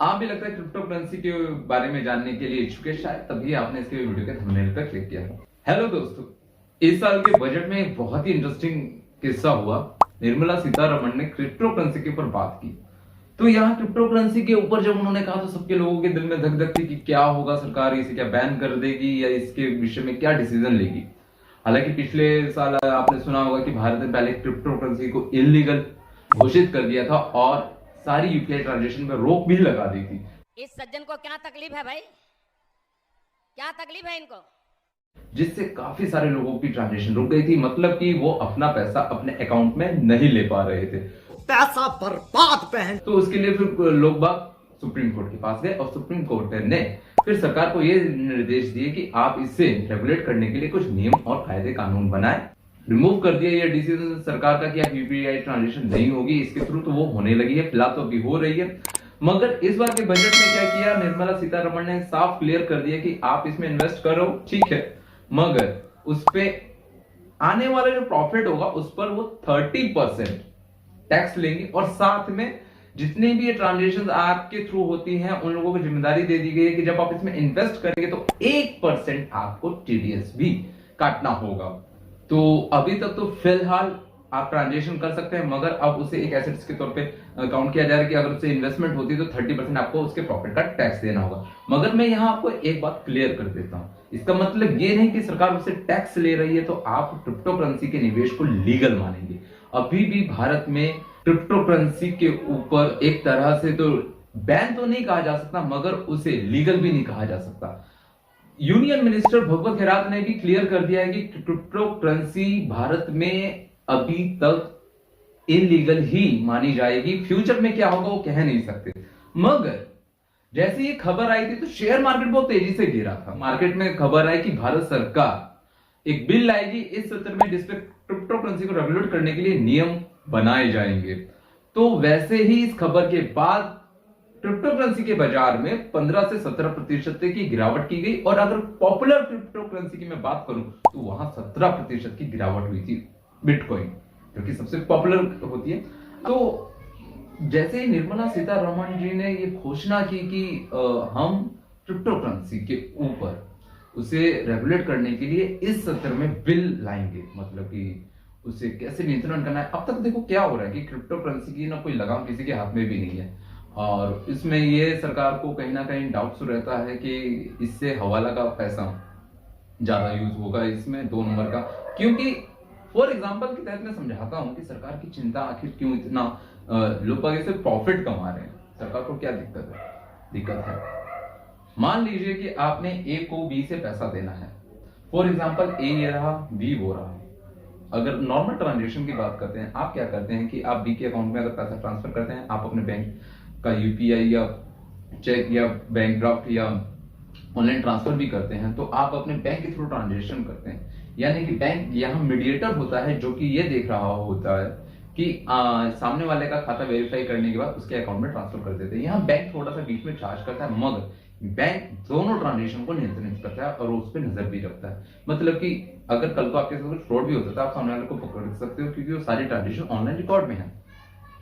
आप भी लगता है क्रिप्टो करेंसी के बारे में जानने के लिए इच्छुक है, शायद तभी आपने इसके वीडियो के थंबनेल पर क्लिक किया है। हेलो दोस्तों, इस साल के बजट में एक बहुत ही इंटरेस्टिंग किस्सा हुआ। निर्मला सीतारमण ने क्रिप्टो करेंसी के ऊपर बात की। तो यहाँ क्रिप्टो करेंसी के ऊपर जब उन्होंने कहा तो सबके लोगों के दिल में धक धक थी कि क्या होगा, सरकार इसे क्या बैन कर देगी या इसके विषय में क्या डिसीजन लेगी। हालांकि पिछले साल आपने सुना होगा कि भारत ने पहले क्रिप्टो करेंसी को इलीगल घोषित कर दिया था और सारी यूपीआई ट्रांजैक्शन पर रोक भी लगा दी थी। इस सज्जन को क्या तकलीफ है भाई? क्या तकलीफ है इनको? जिससे काफी सारे लोगों की ट्रांजैक्शन रुक गई थी, मतलब कि वो अपना पैसा अपने अकाउंट में नहीं ले पा रहे थे। पैसा बर्बाद पहन। तो उसके लिए फिर लोग बाग सुप्रीम कोर्ट के पास गए और सुप्रीम कोर्ट ने फिर सरकार को ये निर्देश दिए कि आप इसे रेगुलेट करने के लिए कुछ नियम और कायदे कानून बनाए। रिमूव कर दिया ये डिसीजन सरकार का कि आप यूपीआई ट्रांजैक्शन नहीं होगी इसके थ्रू, तो वो होने लगी है, फिलहाल तो अभी हो रही है। मगर इस बार के बजट में क्या किया, निर्मला सीतारमण ने साफ क्लियर कर दिया कि आप इसमें इन्वेस्ट करो, ठीक है, मगर उस पे आने वाला जो प्रॉफिट होगा उस पर वो 30% टैक्स लेंगे और साथ में जितने भी ये ट्रांजेक्शन आपके थ्रू होती हैं उन लोगों को जिम्मेदारी दे दी गई है कि जब आप इसमें इन्वेस्ट करेंगे तो 1% आपको टीडीएस भी काटना होगा। तो अभी तक तो फिलहाल आप ट्रांजेक्शन कर सकते हैं, मगर अब उसे एक एसेट्स के तौर पे काउंट किया जा रहा है कि अगर उससे इन्वेस्टमेंट होती है तो 30% आपको उसके प्रॉफिट का टैक्स देना होगा। मगर मैं यहां आपको एक बात क्लियर कर देता हूं, इसका मतलब ये नहीं कि सरकार उससे टैक्स ले रही है तो आप क्रिप्टो करेंसी के निवेश को लीगल मानेंगे। अभी भी भारत में क्रिप्टो करेंसी के ऊपर एक तरह से तो बैन तो नहीं कहा जा सकता, मगर उसे लीगल भी नहीं कहा जा सकता। यूनियन मिनिस्टर भगवत खेरात ने भी क्लियर कर दिया है कि क्रिप्टो करेंसी भारत में अभी तक इलीगल ही मानी जाएगी, फ्यूचर में क्या होगा वो कह नहीं सकते। मगर जैसे ये खबर आई थी तो शेयर मार्केट बहुत तेजी से गिरा था। मार्केट में खबर आई कि भारत सरकार एक बिल लाएगी इस सत्र में जिसपे क्रिप्टो करेंसी को रेगुलेट करने के लिए नियम बनाए जाएंगे। तो वैसे ही इस खबर के बाद क्रिप्टो करेंसी के बाजार में 15 से 17% की गिरावट की गई और अगर पॉपुलर क्रिप्टो करेंसी की मैं बात करूं तो वहां 17% की गिरावट हुई थी बिटकॉइन, जो कि सबसे पॉपुलर होती है। तो जैसे ही निर्मला सीतारमण जी ने ये घोषणा की कि हम क्रिप्टो करेंसी के ऊपर उसे रेगुलेट करने के लिए इस सत्र में बिल लाएंगे, मतलब कि उसे कैसे नियंत्रण करना है। अब तक देखो क्या हो रहा है कि क्रिप्टो करेंसी की ना कोई लगाम किसी के हाथ में भी नहीं है और इसमें ये सरकार को कहीं ना कहीं डाउट्स रहता है कि इससे हवाला का पैसा ज्यादा यूज होगा इसमें 2 नंबर का। क्योंकि फॉर एग्जांपल के तहत मैं समझाता हूं कि सरकार की चिंता आखिर क्यों इतना, लोग आगे से प्रॉफिट कमा रहे हैं, सरकार को क्या दिक्कत है। मान लीजिए कि आपने ए को बी से पैसा देना है, फॉर एग्जांपल ए ये रहा, बी वो रहा। अगर नॉर्मल ट्रांजेक्शन की बात करते हैं, आप क्या करते हैं कि आप बी के अकाउंट में अगर पैसा ट्रांसफर करते हैं, आप अपने बैंक का यूपीआई या चेक या बैंक ड्राफ्ट या ऑनलाइन ट्रांसफर भी करते हैं, तो आप अपने बैंक के थ्रू ट्रांजेक्शन करते हैं। यानी कि बैंक यहाँ मीडिएटर होता है जो कि ये देख रहा होता है कि सामने वाले का खाता वेरीफाई करने के बाद उसके अकाउंट में ट्रांसफर कर देते हैं। यहाँ बैंक थोड़ा सा बीच में चार्ज करता है, मगर बैंक दोनों ट्रांजेक्शन को नियंत्रित करता है और उस पर नजर भी रखता है। मतलब कि अगर कल को आपके साथ फ्रॉड भी होता है आप सामने वाले को पकड़ सकते हो क्योंकि वो सारी ट्रांजेक्शन ऑनलाइन रिकॉर्ड में है।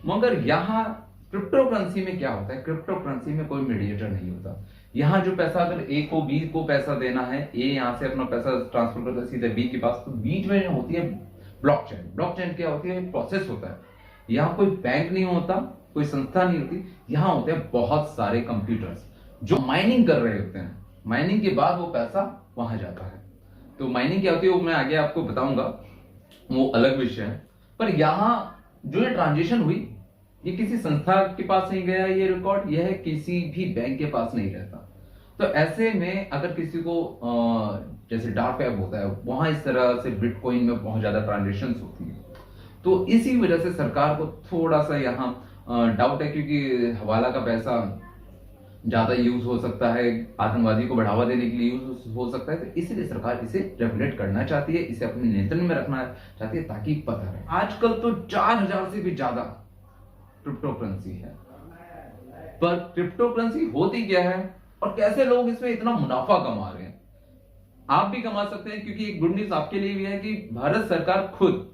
मगर यहाँ क्रिप्टो करेंसी में क्या होता है, क्रिप्टो करेंसी में कोई मीडिएटर नहीं होता। यहाँ जो पैसा अगर ए को बी को पैसा देना है, ए यहाँ से अपना पैसा ट्रांसफर करता है सीधे बी के पास, तो बीच में होती है ब्लॉकचेन। ब्लॉकचेन क्या होती है, प्रोसेस होता है। यहाँ कोई बैंक नहीं होता, कोई संस्था नहीं होती, यहाँ होते हैं बहुत सारे कंप्यूटर्स जो माइनिंग कर रहे होते हैं। माइनिंग के बाद वो पैसा वहां जाता है। तो माइनिंग क्या होती है वो मैं आगे आपको बताऊंगा, वो अलग विषय है। पर यहाँ जो ये ट्रांजेक्शन हुई ये किसी संस्था के पास नहीं गया, ये रिकॉर्ड यह किसी भी बैंक के पास नहीं रहता। तो ऐसे में अगर किसी को जैसे डार्क वेब होता है वहां इस तरह से बिटकॉइन में बहुत ज्यादा ट्रांजेक्शन होती है, तो इसी वजह से सरकार को थोड़ा सा यहाँ डाउट है, क्योंकि हवाला का पैसा ज्यादा यूज हो सकता है, आतंकवादी को बढ़ावा देने के लिए यूज हो सकता है। तो इसलिए सरकार इसे रेगुलेट करना चाहती है, इसे अपने नियंत्रण में रखना चाहती है ताकि पता रहे। आजकल तो 4000 से भी ज्यादा क्रिप्टो करेंसी है, पर क्रिप्टो करेंसी होती क्या है और कैसे लोग इसमें इतना मुनाफा कमा रहे हैं। आप भी कमा सकते हैं, क्योंकि एक गुड न्यूज आपके लिए भी है कि भारत सरकार खुद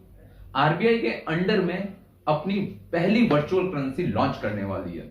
आरबीआई के अंडर में अपनी पहली वर्चुअल करेंसी लॉन्च करने वाली है।